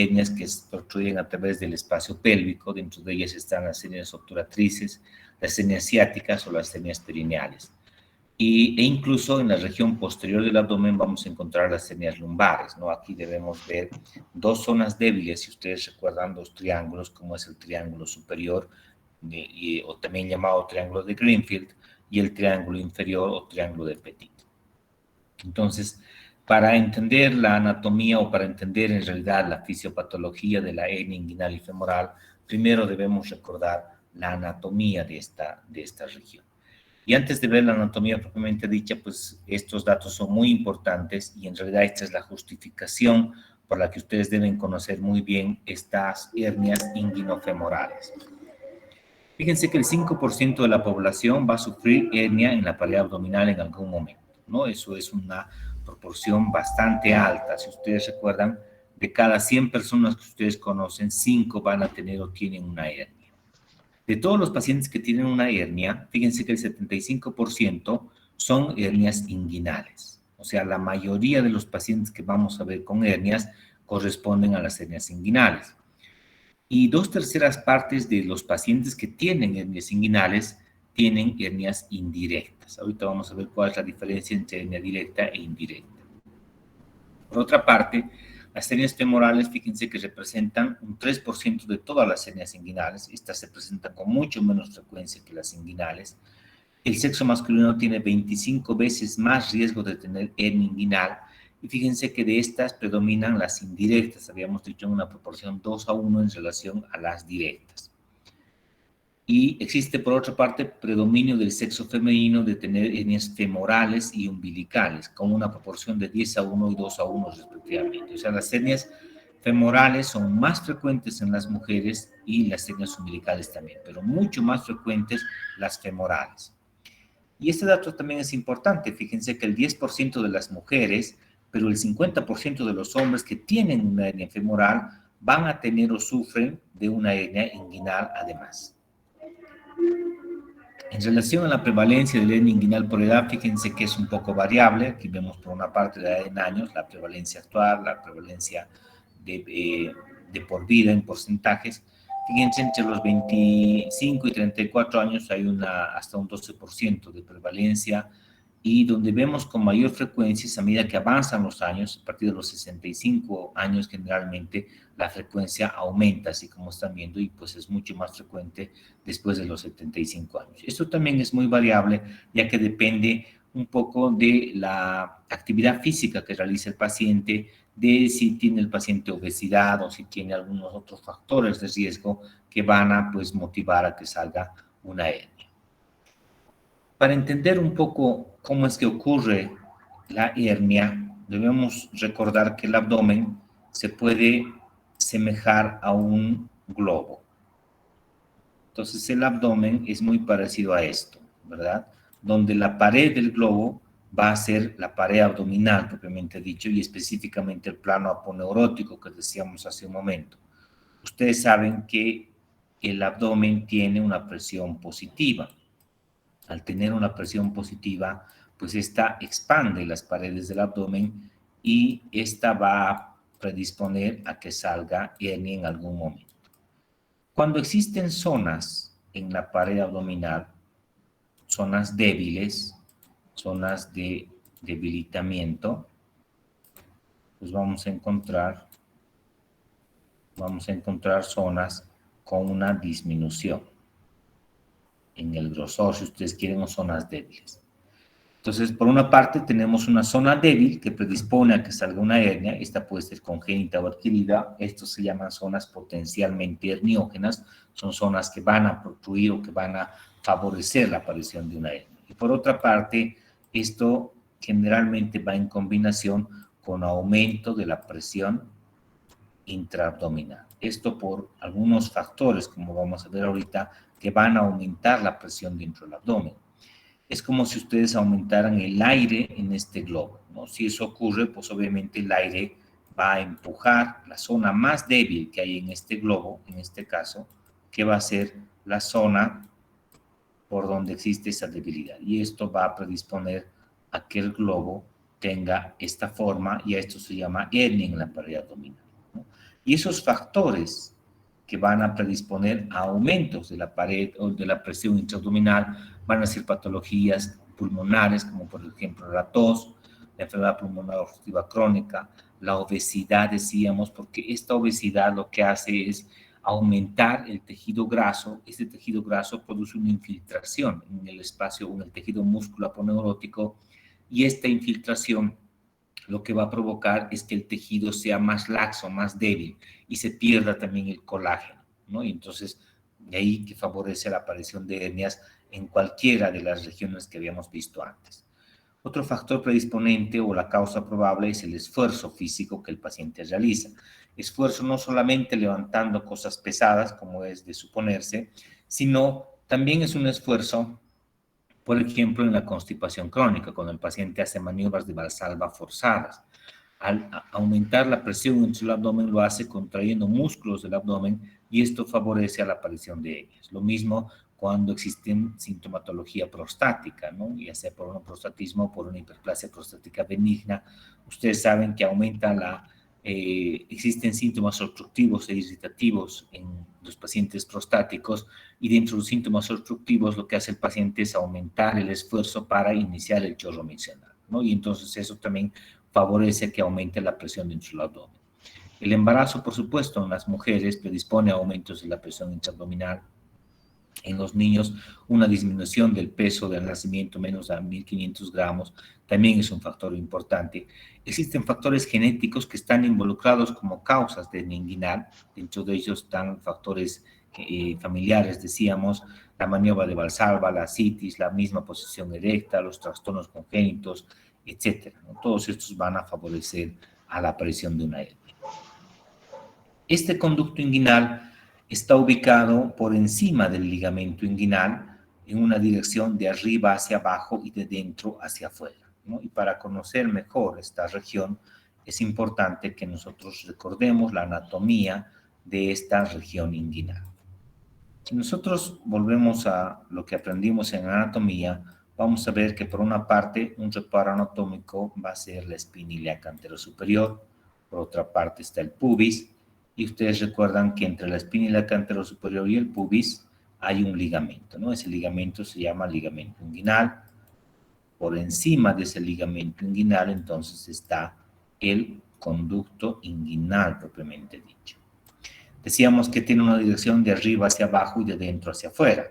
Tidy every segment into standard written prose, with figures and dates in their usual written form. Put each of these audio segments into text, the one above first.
hernias que se protruyen a través del espacio pélvico. Dentro de ellas están las hernias obturatrices, las hernias ciáticas o las hernias perineales. E incluso en la región posterior del abdomen vamos a encontrar las hernias lumbares, ¿no? Aquí debemos ver dos zonas débiles, si ustedes recuerdan, dos triángulos, como es el triángulo superior, o también llamado triángulo de Greenfield, y el triángulo inferior o triángulo de Petit. Entonces, para entender la anatomía o para entender en realidad la fisiopatología de la hernia inguinal y femoral, primero debemos recordar la anatomía de esta región. Y antes de ver la anatomía propiamente dicha, pues estos datos son muy importantes y en realidad esta es la justificación por la que ustedes deben conocer muy bien estas hernias inguinofemorales. Fíjense que el 5% de la población va a sufrir hernia en la pared abdominal en algún momento, ¿no? Eso es una proporción bastante alta. Si ustedes recuerdan, de cada 100 personas que ustedes conocen, 5 van a tener o tienen una hernia. De todos los pacientes que tienen una hernia, fíjense que el 75% son hernias inguinales. O sea, la mayoría de los pacientes que vamos a ver con hernias corresponden a las hernias inguinales. Y 2/3 partes de los pacientes que tienen hernias inguinales tienen hernias indirectas. Ahorita vamos a ver cuál es la diferencia entre hernia directa e indirecta. Por otra parte, las hernias femorales, fíjense que representan un 3% de todas las hernias inguinales. Estas se presentan con mucho menos frecuencia que las inguinales. El sexo masculino tiene 25 veces más riesgo de tener hernia inguinal. Y fíjense que de estas predominan las indirectas. Habíamos dicho en una proporción 2:1 en relación a las directas. Y existe, por otra parte, predominio del sexo femenino de tener hernias femorales y umbilicales, con una proporción de 10:1 y 2:1 respectivamente. O sea, las hernias femorales son más frecuentes en las mujeres y las hernias umbilicales también, pero mucho más frecuentes las femorales. Y este dato también es importante. Fíjense que el 10% de las mujeres, pero el 50% de los hombres que tienen una hernia femoral van a tener o sufren de una hernia inguinal además. En relación a la prevalencia de la hernia inguinal por edad, fíjense que es un poco variable. Aquí vemos por una parte la edad en años, la prevalencia actual, la prevalencia de por vida en porcentajes. Fíjense, entre los 25 y 34 años hay hasta un 12% de prevalencia, y donde vemos con mayor frecuencia es a medida que avanzan los años. A partir de los 65 años generalmente la frecuencia aumenta, así como están viendo, y pues es mucho más frecuente después de los 75 años. Esto también es muy variable, ya que depende un poco de la actividad física que realiza el paciente, de si tiene el paciente obesidad o si tiene algunos otros factores de riesgo que van a pues motivar a que salga una hernia. Para entender un poco cómo es que ocurre la hernia, debemos recordar que el abdomen se puede semejar a un globo. Entonces el abdomen es muy parecido a esto, ¿verdad? Donde la pared del globo va a ser la pared abdominal, propiamente dicho, y específicamente el plano aponeurótico que decíamos hace un momento. Ustedes saben que el abdomen tiene una presión positiva. Al tener una presión positiva, pues esta expande las paredes del abdomen y esta va a predisponer a que salga hernia en algún momento. Cuando existen zonas en la pared abdominal, zonas débiles, zonas de debilitamiento, pues vamos a encontrar zonas con una disminución en el grosor, si ustedes quieren, o zonas débiles. Entonces, por una parte, tenemos una zona débil que predispone a que salga una hernia. Esta puede ser congénita o adquirida. Estos se llaman zonas potencialmente herniógenas. Son zonas que van a protruir o que van a favorecer la aparición de una hernia. Y por otra parte, esto generalmente va en combinación con aumento de la presión intraabdominal. Esto por algunos factores, como vamos a ver ahorita, que van a aumentar la presión dentro del abdomen. Es como si ustedes aumentaran el aire en este globo, ¿no? Si eso ocurre, pues obviamente el aire va a empujar la zona más débil que hay en este globo, en este caso, que va a ser la zona por donde existe esa debilidad. Y esto va a predisponer a que el globo tenga esta forma, y a esto se llama hernia en la pared abdominal, ¿no? Y esos factores que van a predisponer a aumentos de la pared o de la presión intraabdominal van a ser patologías pulmonares, como por ejemplo la tos, la enfermedad pulmonar obstructiva crónica, la obesidad, decíamos, porque esta obesidad lo que hace es aumentar el tejido graso. Este tejido graso produce una infiltración en el espacio, en el tejido musculoaponeurótico, y esta infiltración lo que va a provocar es que el tejido sea más laxo, más débil, y se pierda también el colágeno, ¿no? Y entonces, de ahí que favorece la aparición de hernias en cualquiera de las regiones que habíamos visto antes. Otro factor predisponente o la causa probable es el esfuerzo físico que el paciente realiza. Esfuerzo no solamente levantando cosas pesadas, como es de suponerse, sino también es un esfuerzo, por ejemplo, en la constipación crónica, cuando el paciente hace maniobras de valsalva forzadas. Al aumentar la presión en el abdomen, lo hace contrayendo músculos del abdomen, y esto favorece a la aparición de hernias. Lo mismo cuando existe sintomatología prostática, ¿no? Ya sea por un prostatismo o por una hiperplasia prostática benigna. Ustedes saben que existen síntomas obstructivos e irritativos en los pacientes prostáticos, y dentro de los síntomas obstructivos lo que hace el paciente es aumentar el esfuerzo para iniciar el chorro mencional, ¿no? Y entonces eso también favorece que aumente la presión dentro del abdomen. El embarazo, por supuesto, en las mujeres predispone a aumentos de la presión intraabdominal. En los niños, una disminución del peso del nacimiento menos a 1.500 gramos también es un factor importante. Existen factores genéticos que están involucrados como causas de hernia inguinal. Dentro de ellos están factores familiares, decíamos, la maniobra de Valsalva, la citis, la misma posición erecta, los trastornos congénitos, etcétera, ¿no? Todos estos van a favorecer a la aparición de una hernia. Este conducto inguinal está ubicado por encima del ligamento inguinal en una dirección de arriba hacia abajo y de dentro hacia afuera, ¿no? Y para conocer mejor esta región es importante que nosotros recordemos la anatomía de esta región inguinal. Si nosotros volvemos a lo que aprendimos en anatomía, vamos a ver que por una parte un reparo anatómico va a ser la espina ilíaca anterosuperior, por otra parte está el pubis, y ustedes recuerdan que entre la espina ilíaca anterosuperior y el pubis hay un ligamento, ¿no? Ese ligamento se llama ligamento inguinal. Por encima de ese ligamento inguinal entonces está el conducto inguinal propiamente dicho. Decíamos que tiene una dirección de arriba hacia abajo y de dentro hacia afuera,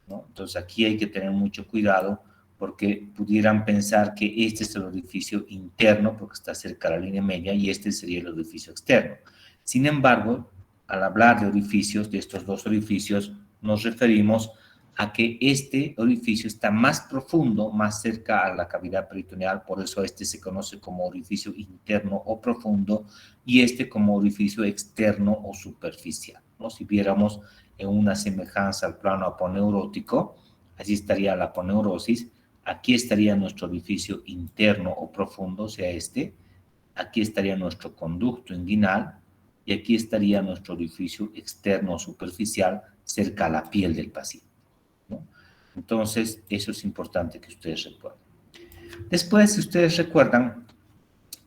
¿no? Entonces aquí hay que tener mucho cuidado, porque pudieran pensar que este es el orificio interno porque está cerca de la línea media y este sería el orificio externo. Sin embargo, al hablar de orificios, de estos dos orificios, nos referimos a que este orificio está más profundo, más cerca a la cavidad peritoneal, por eso este se conoce como orificio interno o profundo, y este como orificio externo o superficial, ¿no? Si viéramos en una semejanza al plano aponeurótico, allí estaría la aponeurosis, aquí estaría nuestro orificio interno o profundo, o sea este, aquí estaría nuestro conducto inguinal, y aquí estaría nuestro orificio externo o superficial cerca a la piel del paciente, ¿no? Entonces, eso es importante que ustedes recuerden. Después, si ustedes recuerdan,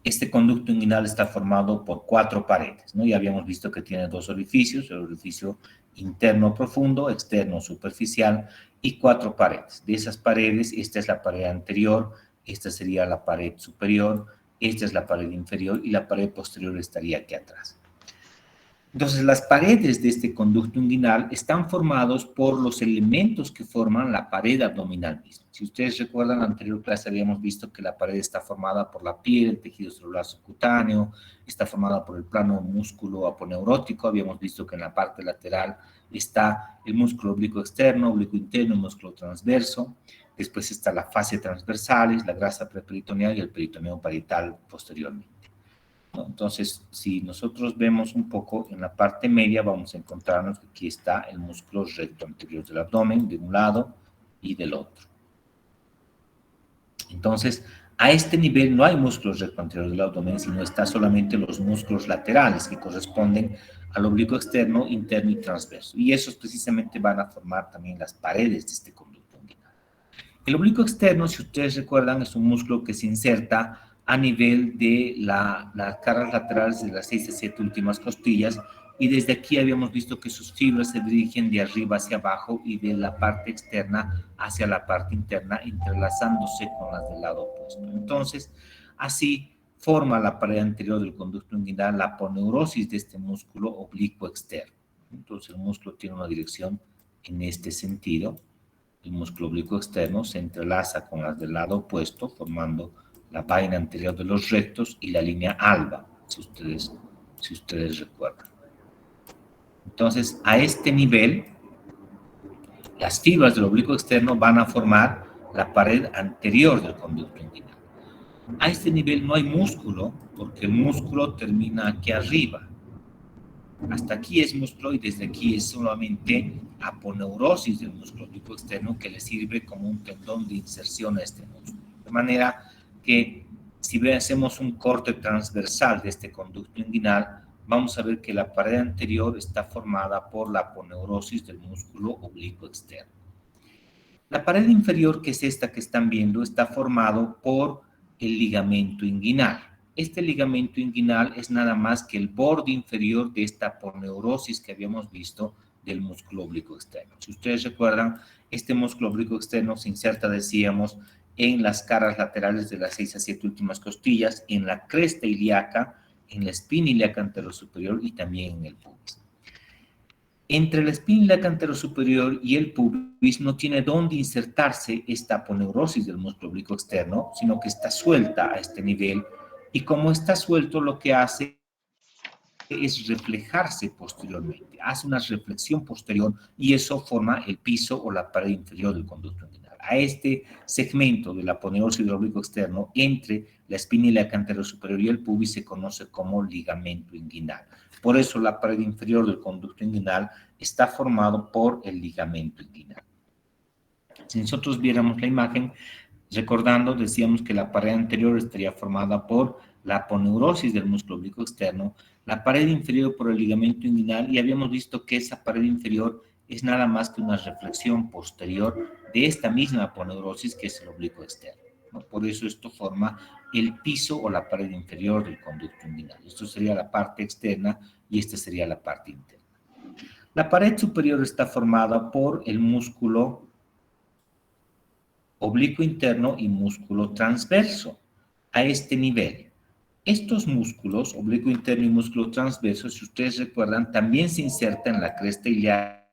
este conducto inguinal está formado por 4 paredes, ¿no? Ya habíamos visto que tiene 2 orificios, el orificio interno profundo, externo superficial, y 4 paredes. De esas paredes, esta es la pared anterior, esta sería la pared superior, esta es la pared inferior y la pared posterior estaría aquí atrás. Entonces, las paredes de este conducto inguinal están formados por los elementos que forman la pared abdominal misma. Si ustedes recuerdan, en la anterior clase habíamos visto que la pared está formada por la piel, el tejido celular subcutáneo, está formada por el plano músculo aponeurótico. Habíamos visto que en la parte lateral está el músculo oblicuo externo, oblicuo interno, el músculo transverso. Después está la fascia transversalis, la grasa preperitoneal y el peritoneo parietal posteriormente, ¿no? Entonces, si nosotros vemos un poco en la parte media, vamos a encontrarnos que aquí está el músculo recto anterior del abdomen, de un lado y del otro. Entonces, a este nivel no hay músculo recto anterior del abdomen, sino está solamente los músculos laterales que corresponden al oblicuo externo, interno y transverso. Y esos precisamente van a formar también las paredes de este conducto inguinal. El oblicuo externo, si ustedes recuerdan, es un músculo que se inserta a nivel de las caras laterales de las 6 a 7 últimas costillas, y desde aquí habíamos visto que sus fibras se dirigen de arriba hacia abajo y de la parte externa hacia la parte interna, entrelazándose con las del lado opuesto. Entonces, así forma la pared anterior del conducto inguinal la aponeurosis de este músculo oblicuo externo. Entonces, el músculo tiene una dirección en este sentido. El músculo oblicuo externo se entrelaza con las del lado opuesto, formando la vaina anterior de los rectos y la línea alba, si ustedes recuerdan. Entonces, a este nivel, las fibras del oblicuo externo van a formar la pared anterior del conducto inguinal. A este nivel no hay músculo, porque el músculo termina aquí arriba. Hasta aquí es músculo y desde aquí es solamente aponeurosis del músculo oblicuo externo que le sirve como un tendón de inserción a este músculo. De manera que si hacemos un corte transversal de este conducto inguinal, vamos a ver que la pared anterior está formada por la aponeurosis del músculo oblicuo externo. La pared inferior, que es esta que están viendo, está formado por el ligamento inguinal. Este ligamento inguinal es nada más que el borde inferior de esta aponeurosis que habíamos visto del músculo oblicuo externo. Si ustedes recuerdan, este músculo oblicuo externo se inserta, decíamos, en las caras laterales de las 6 a 7 últimas costillas, en la cresta ilíaca, en la espina ilíaca anterosuperior y también en el pubis. Entre la espina ilíaca anterosuperior y el pubis no tiene dónde insertarse esta aponeurosis del músculo oblicuo externo, sino que está suelta a este nivel, y como está suelto, lo que hace es reflejarse posteriormente, hace una reflexión posterior y eso forma el piso o la pared inferior del conducto inguinal. A este segmento de la aponeurosis del oblicuo externo entre la espina ilíaca anterosuperior y el pubis se conoce como ligamento inguinal. Por eso la pared inferior del conducto inguinal está formado por el ligamento inguinal. Si nosotros viéramos la imagen, recordando, decíamos que la pared anterior estaría formada por la aponeurosis del músculo oblicuo externo, la pared inferior por el ligamento inguinal, y habíamos visto que esa pared inferior es nada más que una reflexión posterior de esta misma aponeurosis que es el oblicuo externo, ¿no? Por eso esto forma el piso o la pared inferior del conducto inguinal. Esto sería la parte externa y esta sería la parte interna. La pared superior está formada por el músculo oblicuo interno y músculo transverso. A este nivel, estos músculos, oblicuo interno y músculo transverso, si ustedes recuerdan, también se insertan en la cresta ilíaca,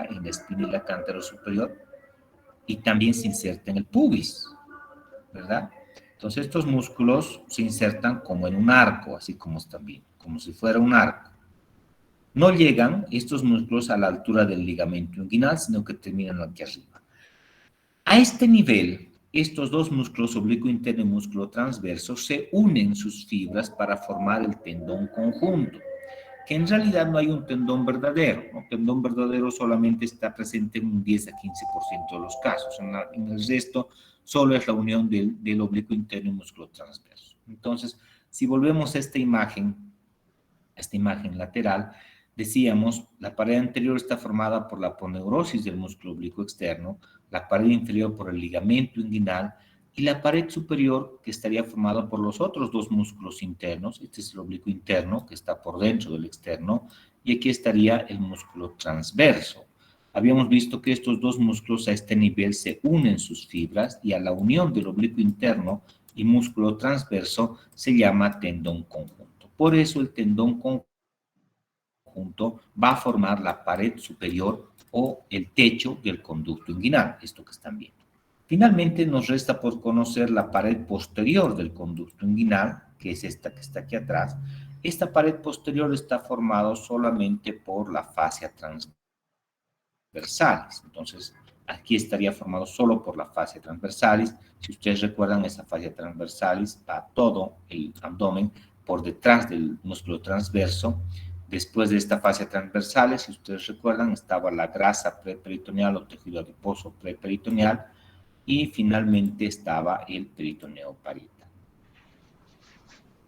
en la espina ilíaca anterosuperior, y también se inserta en el pubis, ¿verdad? Entonces estos músculos se insertan como en un arco, así como están viendo, como si fuera un arco. No llegan estos músculos a la altura del ligamento inguinal, sino que terminan aquí arriba. A este nivel, estos dos músculos, oblicuo interno y músculo transverso, se unen sus fibras para formar el tendón conjunto, que en realidad no hay un tendón verdadero, ¿no? El tendón verdadero solamente está presente en un 10 a 15% de los casos. En el resto, solo es la unión del oblicuo interno y músculo transverso. Entonces, si volvemos a esta imagen lateral, decíamos, la pared anterior está formada por la aponeurosis del músculo oblicuo externo, la pared inferior por el ligamento inguinal y la pared superior que estaría formada por los otros dos músculos internos. Este es el oblicuo interno que está por dentro del externo y aquí estaría el músculo transverso. Habíamos visto que estos dos músculos a este nivel se unen sus fibras y a la unión del oblicuo interno y músculo transverso se llama tendón conjunto. Por eso el tendón conjunto va a formar la pared superior o el techo del conducto inguinal, esto que están viendo. Finalmente nos resta por conocer la pared posterior del conducto inguinal, que es esta que está aquí atrás. Esta pared posterior está formada solamente por la fascia transversalis. Entonces, aquí estaría formado solo por la fascia transversalis. Si ustedes recuerdan, esa fascia transversalis va todo el abdomen por detrás del músculo transverso. Después de esta fascia transversal, si ustedes recuerdan, estaba la grasa preperitoneal o tejido adiposo preperitoneal y finalmente estaba el peritoneo parietal.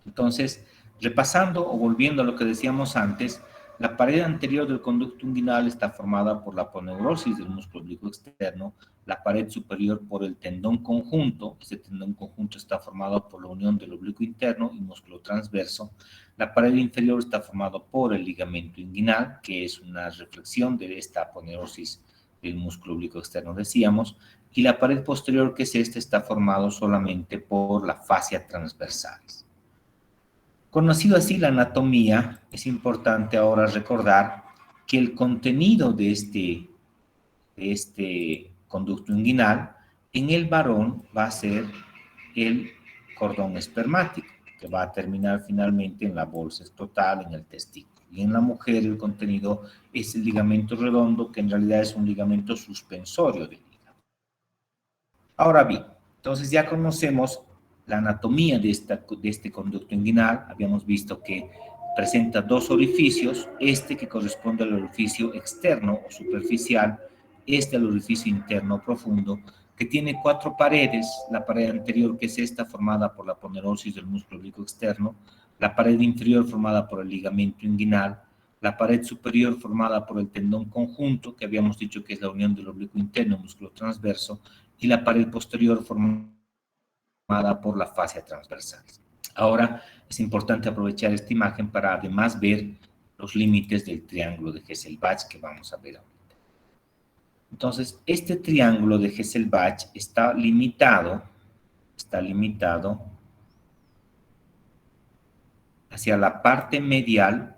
Entonces, repasando o volviendo a lo que decíamos antes, La pared anterior del conducto inguinal está formada por la aponeurosis del músculo oblicuo externo, la pared superior por el tendón conjunto, este tendón conjunto está formado por la unión del oblicuo interno y músculo transverso, la pared inferior está formada por el ligamento inguinal, que es una reflexión de esta aponeurosis del músculo oblicuo externo, decíamos, y la pared posterior, que es esta, está formado solamente por la fascia transversales. Conocido así la anatomía, es importante ahora recordar que el contenido de este conducto inguinal en el varón va a ser el cordón espermático, que va a terminar finalmente en la bolsa escrotal, en el testículo. Y en la mujer el contenido es el ligamento redondo, que en realidad es un ligamento suspensorio del hígado. Ahora bien, entonces ya conocemos la anatomía de este conducto inguinal. Habíamos visto que presenta dos orificios, este que corresponde al orificio externo o superficial, este al orificio interno profundo, que tiene 4 paredes, la pared anterior, que es esta, formada por la aponeurosis del músculo oblicuo externo, la pared inferior formada por el ligamento inguinal, la pared superior formada por el tendón conjunto, que habíamos dicho que es la unión del oblicuo interno y músculo transverso, y la pared posterior formada por la fascia transversal. Ahora es importante aprovechar esta imagen para además ver los límites del triángulo de Hesselbach que vamos a ver ahorita. Entonces, este triángulo de Hesselbach está limitado hacia la parte medial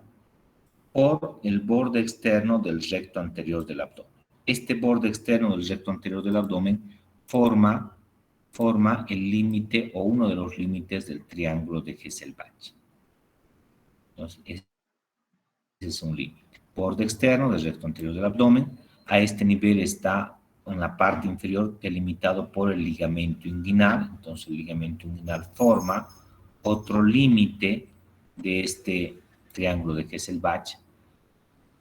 por el borde externo del recto anterior del abdomen. Este borde externo del recto anterior del abdomen forma el límite o uno de los límites del triángulo de Hesselbach. Entonces, ese es un límite. Borde externo del recto anterior del abdomen. A este nivel está en la parte inferior delimitado por el ligamento inguinal. Entonces, el ligamento inguinal forma otro límite de este triángulo de Hesselbach.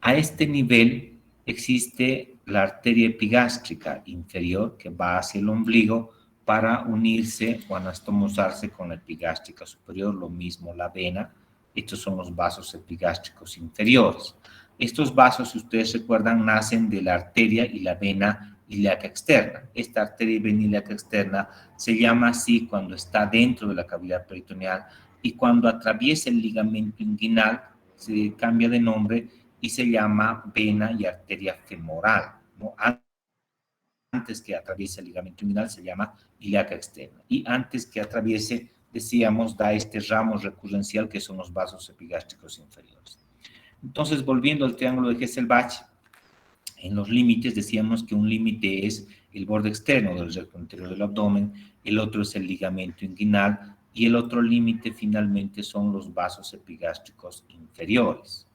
A este nivel existe la arteria epigástrica inferior que va hacia el ombligo para unirse o anastomosarse con la epigástrica superior, lo mismo la vena. Estos son los vasos epigástricos inferiores. Estos vasos, si ustedes recuerdan, nacen de la arteria y la vena ilíaca externa. Esta arteria y vena ilíaca externa se llama así cuando está dentro de la cavidad peritoneal, y cuando atraviesa el ligamento inguinal se cambia de nombre y se llama vena y arteria femoral, ¿no? Antes que atraviese el ligamento inguinal se llama ilíaca externa. Y antes que atraviese, decíamos, da este ramo recurrencial que son los vasos epigástricos inferiores. Entonces, volviendo al triángulo de Hesselbach, en los límites decíamos que un límite es el borde externo del recto anterior del abdomen, el otro es el ligamento inguinal y el otro límite finalmente son los vasos epigástricos inferiores.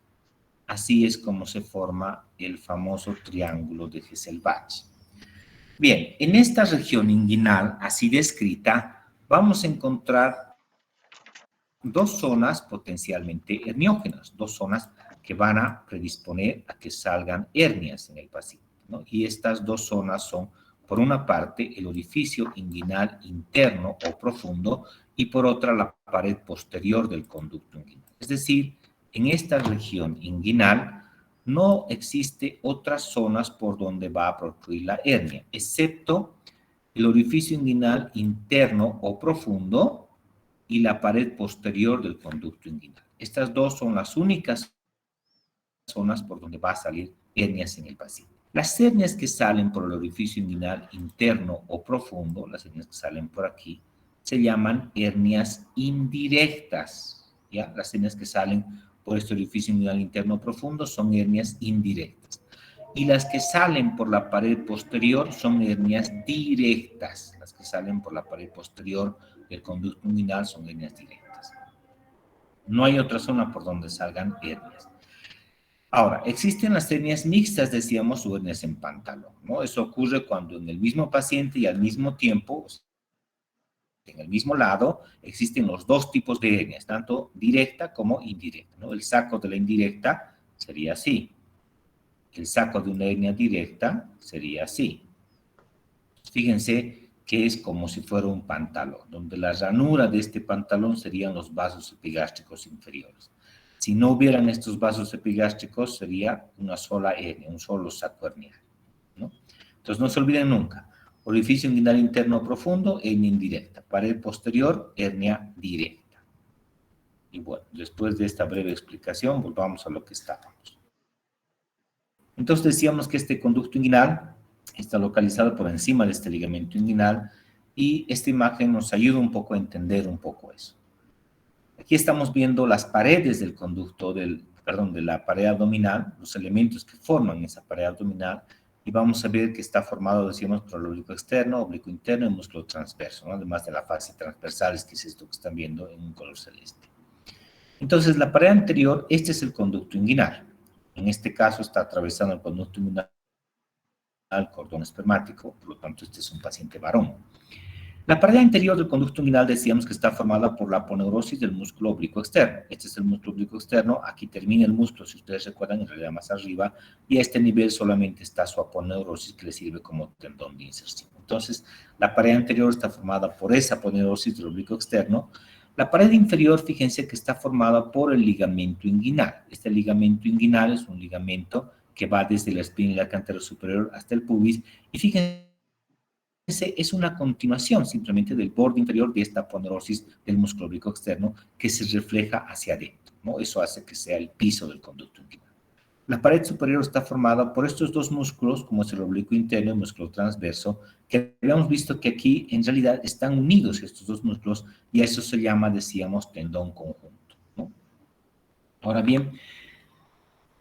Así es como se forma el famoso triángulo de Hesselbach. Bien, en esta región inguinal, así descrita, vamos a encontrar dos zonas potencialmente herniógenas, dos zonas que van a predisponer a que salgan hernias en el paciente, ¿no? Y estas dos zonas son, por una parte, el orificio inguinal interno o profundo y por otra, la pared posterior del conducto inguinal. Es decir, en esta región inguinal no existe otras zonas por donde va a procluir la hernia, excepto el orificio inguinal interno o profundo y la pared posterior del conducto inguinal. Estas dos son las únicas zonas por donde va a salir hernias en el paciente. Las hernias que salen por el orificio inguinal interno o profundo, las hernias que salen por aquí, se llaman hernias indirectas, ¿ya? Las hernias que salen por este orificio inguinal interno o profundo son hernias indirectas. Y las que salen por la pared posterior son hernias directas. Las que salen por la pared posterior del conducto inguinal son hernias directas. No hay otra zona por donde salgan hernias. Ahora, existen las hernias mixtas, decíamos, o hernias en pantalón, ¿no? Eso ocurre cuando en el mismo paciente y al mismo tiempo, en el mismo lado, existen los dos tipos de hernias, tanto directa como indirecta, ¿no? El saco de la indirecta sería así. El saco de una hernia directa sería así. Fíjense que es como si fuera un pantalón, donde la ranura de este pantalón serían los vasos epigástricos inferiores. Si no hubieran estos vasos epigástricos, sería una sola hernia, un solo saco hernial, ¿no? Entonces, no se olviden nunca. Orificio inguinal interno profundo, hernia indirecta. Pared posterior, hernia directa. Y bueno, después de esta breve explicación, volvamos a lo que estábamos. Entonces decíamos que este conducto inguinal está localizado por encima de este ligamento inguinal y esta imagen nos ayuda un poco a entender un poco eso. Aquí estamos viendo las paredes del conducto, de la pared abdominal, los elementos que forman esa pared abdominal, y vamos a ver que está formado, decíamos, por el oblicuo externo, oblicuo interno y músculo transverso, ¿no? Además de la fascia transversal, que es esto que están viendo en un color celeste. Entonces, la pared anterior, este es el conducto inguinal. En este caso está atravesando el conducto inguinal al cordón espermático, por lo tanto, este es un paciente varón. La pared anterior del conducto inguinal decíamos que está formada por la aponeurosis del músculo oblicuo externo. Este es el músculo oblicuo externo, aquí termina el músculo, si ustedes recuerdan, en realidad más arriba, y a este nivel solamente está su aponeurosis que le sirve como tendón de inserción. Entonces, la pared anterior está formada por esa aponeurosis del oblicuo externo. La pared inferior, fíjense que está formada por el ligamento inguinal. Este ligamento inguinal es un ligamento que va desde la espina y la cantera superior hasta el pubis, y fíjense, es una continuación simplemente del borde inferior de esta aponeurosis del músculo oblicuo externo que se refleja hacia adentro, ¿no? Eso hace que sea el piso del conducto inguinal. La pared superior está formada por estos dos músculos, como es el oblicuo interno y el músculo transverso, que habíamos visto que aquí en realidad están unidos estos dos músculos y a eso se llama, decíamos, tendón conjunto, ¿no? Ahora bien,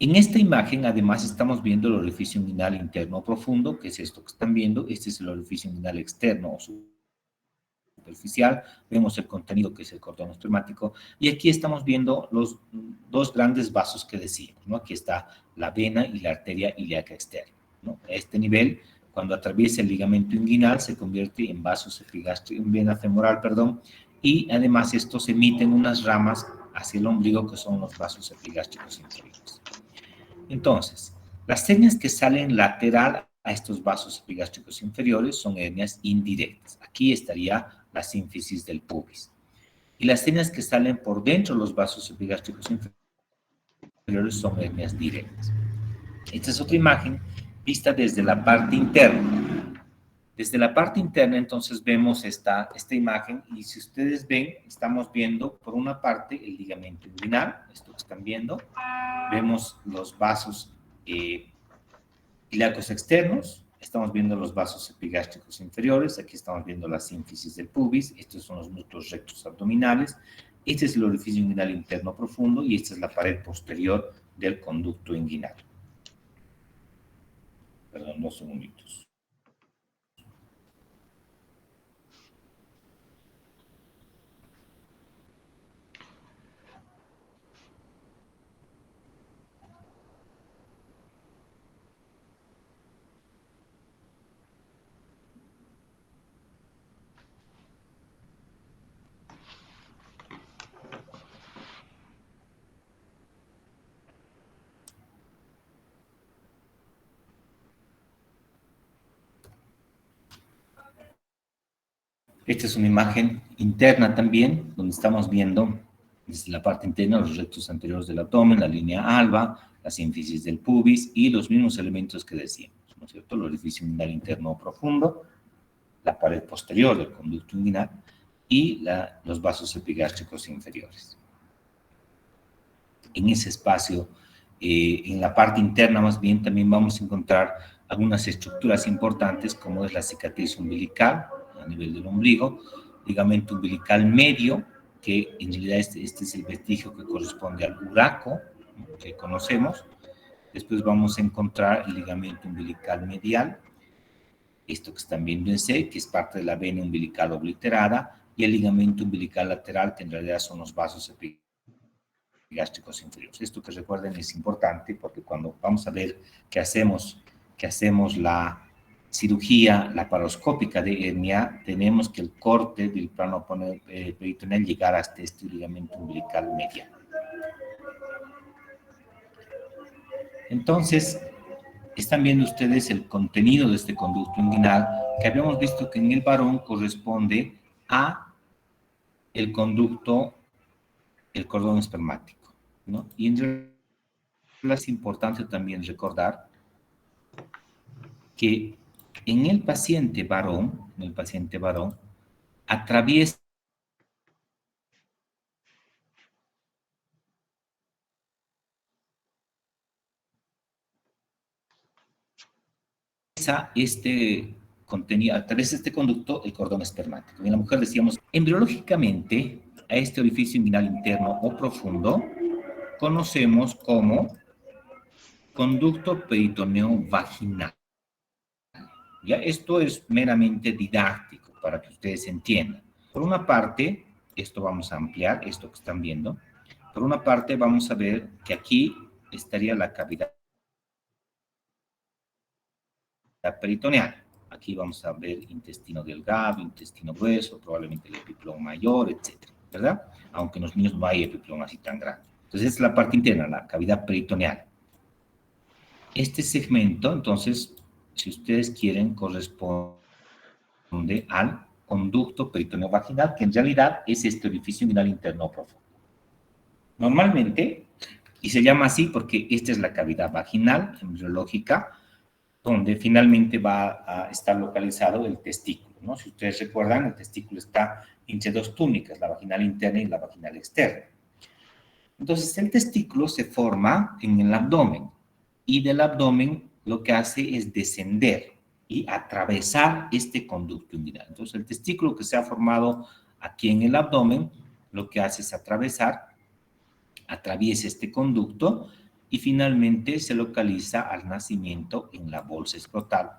en esta imagen, además, estamos viendo el orificio inguinal interno profundo, que es esto que están viendo. Este es el orificio inguinal externo o superficial. Vemos el contenido, que es el cordón espermático. Y aquí estamos viendo los dos grandes vasos que decíamos, ¿no? Aquí está la vena y la arteria ilíaca externa, ¿no? A este nivel, cuando atraviesa el ligamento inguinal, se convierte en vasos epigástricos, en vena femoral, perdón, y además estos emiten unas ramas hacia el ombligo, que son los vasos epigástricos inferiores. Entonces, las hernias que salen lateral a estos vasos epigástricos inferiores son hernias indirectas. Aquí estaría la sínfisis del pubis. Y las hernias que salen por dentro de los vasos epigástricos inferiores son hernias directas. Esta es otra imagen vista desde la parte interna. Desde la parte interna, entonces, vemos esta imagen, y si ustedes ven, estamos viendo, por una parte, el ligamento inguinal, esto que están viendo. Vemos los vasos ilíacos externos, estamos viendo los vasos epigástricos inferiores, aquí estamos viendo la sínfisis del pubis, estos son los músculos rectos abdominales, este es el orificio inguinal interno profundo, y esta es la pared posterior del conducto inguinal. Perdón, 2 segunditos. Esta es una imagen interna también, donde estamos viendo desde la parte interna los rectos anteriores del abdomen, la línea alba, la sínfisis del pubis y los mismos elementos que decíamos, ¿no es cierto? El orificio inguinal interno profundo, la pared posterior del conducto inguinal y los vasos epigástricos inferiores. En ese espacio, en la parte interna más bien, también vamos a encontrar algunas estructuras importantes, como es la cicatriz umbilical a nivel del ombligo, ligamento umbilical medio, que en realidad este es el vestigio que corresponde al uraco, que conocemos. Después vamos a encontrar el ligamento umbilical medial, esto que están viendo en C, que es parte de la vena umbilical obliterada, y el ligamento umbilical lateral, que en realidad son los vasos epigástricos inferiores. Esto que recuerden es importante, porque cuando vamos a ver que hacemos la cirugía laparoscópica de hernia, tenemos que el corte del plano peritoneal llegar hasta este ligamento umbilical medial. Entonces, están viendo ustedes el contenido de este conducto inguinal, que habíamos visto que en el varón corresponde a el conducto, el cordón espermático, ¿no? Y en realidad es importante también recordar que en el paciente varón, atraviesa este contenido, a través de este conducto, el cordón espermático. En la mujer decíamos, embriológicamente, a este orificio inguinal interno o profundo, conocemos como conducto peritoneo vaginal. ¿Ya? Esto es meramente didáctico para que ustedes entiendan. Por una parte, esto vamos a ampliar, esto que están viendo. Por una parte, vamos a ver que aquí estaría la cavidad peritoneal. Aquí vamos a ver intestino delgado, intestino grueso, probablemente el epiplón mayor, etcétera, ¿verdad? Aunque en los niños no hay epiplón así tan grande. Entonces, es la parte interna, la cavidad peritoneal. Este segmento, entonces, si ustedes quieren, corresponde al conducto peritoneo vaginal, que en realidad es este orificio inguinal interno profundo. Normalmente, y se llama así porque esta es la cavidad vaginal embriológica, donde finalmente va a estar localizado el testículo, ¿no? Si ustedes recuerdan, el testículo está entre dos túnicas, la vaginal interna y la vaginal externa. Entonces, el testículo se forma en el abdomen y del abdomen lo que hace es descender y atravesar este conducto inguinal. Entonces, el testículo que se ha formado aquí en el abdomen, lo que hace es atraviesa este conducto y finalmente se localiza al nacimiento en la bolsa escrotal,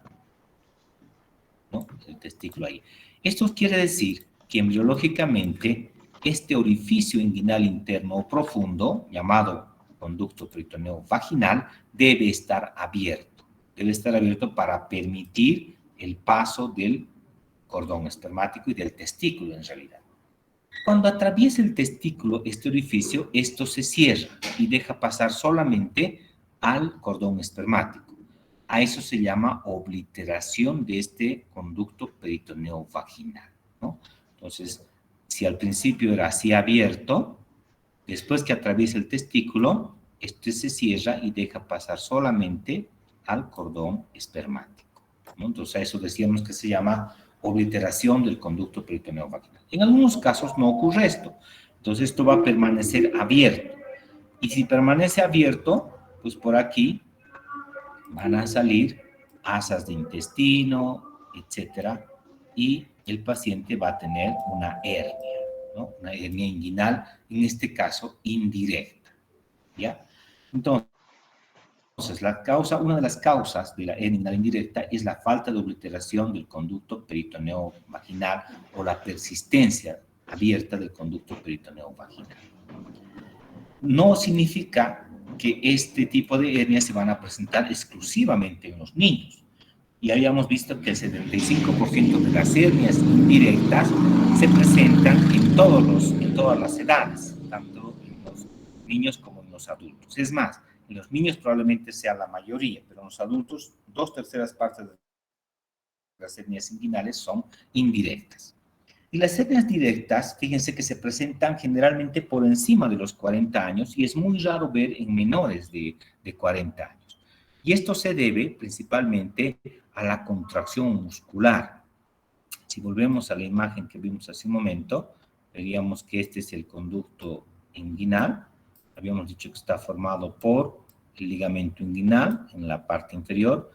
¿no? El testículo ahí. Esto quiere decir que embriológicamente este orificio inguinal interno o profundo, llamado conducto peritoneo vaginal, debe estar abierto. Debe estar abierto para permitir el paso del cordón espermático y del testículo en realidad. Cuando atraviesa el testículo este orificio, esto se cierra y deja pasar solamente al cordón espermático. A eso se llama obliteración de este conducto peritoneo vaginal, ¿no? Entonces, si al principio era así abierto, después que atraviesa el testículo, este se cierra y deja pasar solamente al cordón espermático, ¿no? Entonces, a eso decíamos que se llama obliteración del conducto peritoneo vaginal. En algunos casos no ocurre esto. Entonces, esto va a permanecer abierto. Y si permanece abierto, pues por aquí van a salir asas de intestino, etcétera, y el paciente va a tener una hernia, ¿no? Una hernia inguinal, en este caso indirecta, ¿ya? Entonces, una de las causas de la hernia inguinal indirecta es la falta de obliteración del conducto peritoneo vaginal o la persistencia abierta del conducto peritoneo vaginal. No significa que este tipo de hernias se van a presentar exclusivamente en los niños. Y habíamos visto que el 75% de las hernias indirectas se presentan en todas las edades, tanto en los niños como en los adultos. Es más, en los niños probablemente sea la mayoría, pero en los adultos 2/3 partes de las hernias inguinales son indirectas. Y las hernias directas, fíjense que se presentan generalmente por encima de los 40 años y es muy raro ver en menores de 40 años. Y esto se debe principalmente a la contracción muscular. Si volvemos a la imagen que vimos hace un momento, veríamos que este es el conducto inguinal. Habíamos dicho que está formado por el ligamento inguinal en la parte inferior,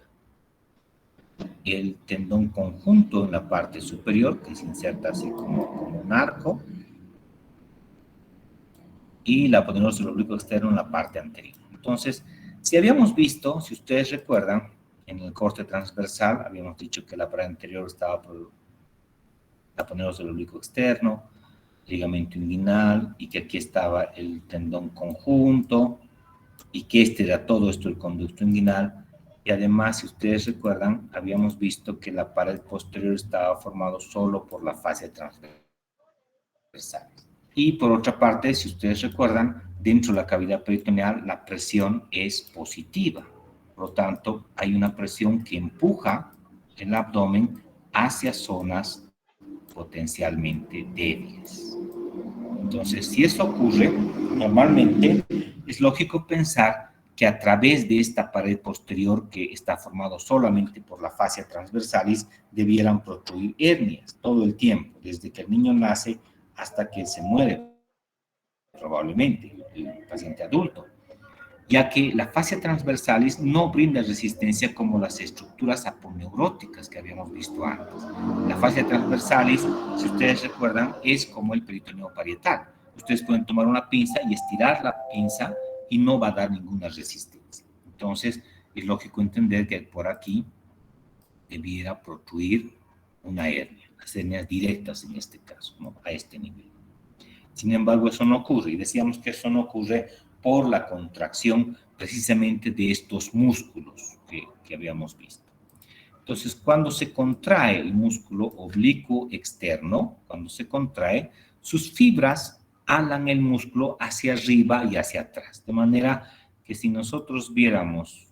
el tendón conjunto en la parte superior, que se inserta así como un arco, y la aponeurose del oblicuo externo en la parte anterior. Entonces, si habíamos visto, si ustedes recuerdan, en el corte transversal, habíamos dicho que la pared anterior estaba por la aponeurose del oblicuo externo, ligamento inguinal, y que aquí estaba el tendón conjunto, y que este era todo esto el conducto inguinal. Y además, si ustedes recuerdan, habíamos visto que la pared posterior estaba formado solo por la fascia transversal. Y por otra parte, si ustedes recuerdan, dentro de la cavidad peritoneal la presión es positiva. Por lo tanto, hay una presión que empuja el abdomen hacia zonas potencialmente débiles. Entonces, si eso ocurre, normalmente es lógico pensar que a través de esta pared posterior que está formado solamente por la fascia transversalis, debieran protruir hernias todo el tiempo, desde que el niño nace hasta que se muere, probablemente, el paciente adulto, ya que la fascia transversalis no brinda resistencia como las estructuras aponeuróticas que habíamos visto antes. La fascia transversalis, si ustedes recuerdan, es como el peritoneo parietal. Ustedes pueden tomar una pinza y estirar la pinza y no va a dar ninguna resistencia. Entonces, es lógico entender que por aquí debiera protruir una hernia, las hernias directas en este caso, ¿no? A este nivel. Sin embargo, eso no ocurre, y decíamos que eso no ocurre por la contracción precisamente de estos músculos que habíamos visto. Entonces, cuando se contrae el músculo oblicuo externo, cuando se contrae, sus fibras alan el músculo hacia arriba y hacia atrás, de manera que si nosotros viéramos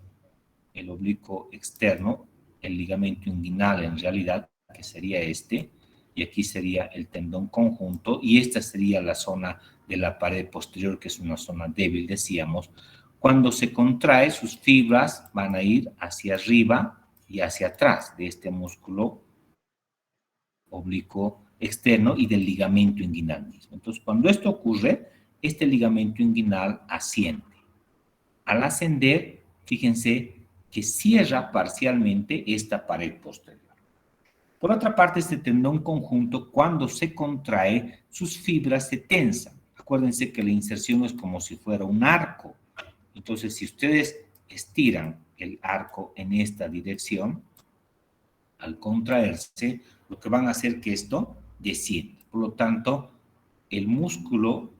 el oblicuo externo, el ligamento inguinal en realidad, que sería este, y aquí sería el tendón conjunto, y esta sería la zona de la pared posterior, que es una zona débil, decíamos. Cuando se contrae, sus fibras van a ir hacia arriba y hacia atrás de este músculo oblicuo externo y del ligamento inguinal mismo. Entonces, cuando esto ocurre, este ligamento inguinal asciende. Al ascender, fíjense que cierra parcialmente esta pared posterior. Por otra parte, este tendón conjunto, cuando se contrae, sus fibras se tensan. Acuérdense que la inserción es como si fuera un arco. Entonces, si ustedes estiran el arco en esta dirección, al contraerse, lo que van a hacer es que esto descienda. Por lo tanto, el músculo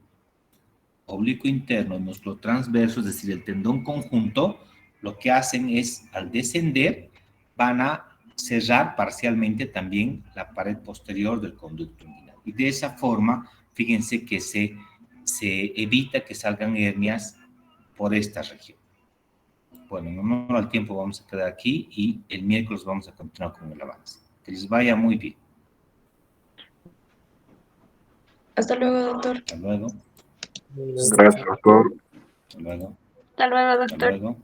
oblicuo interno, el músculo transverso, es decir, el tendón conjunto, lo que hacen es, al descender, van a cerrar parcialmente también la pared posterior del conducto inguinal. Y de esa forma, fíjense que se evita que salgan hernias por esta región. Bueno, en honor al tiempo vamos a quedar aquí y el miércoles vamos a continuar con el avance. Que les vaya muy bien. Hasta luego, doctor. Hasta luego. Gracias, doctor. Hasta luego. Hasta luego, Hasta doctor. luego.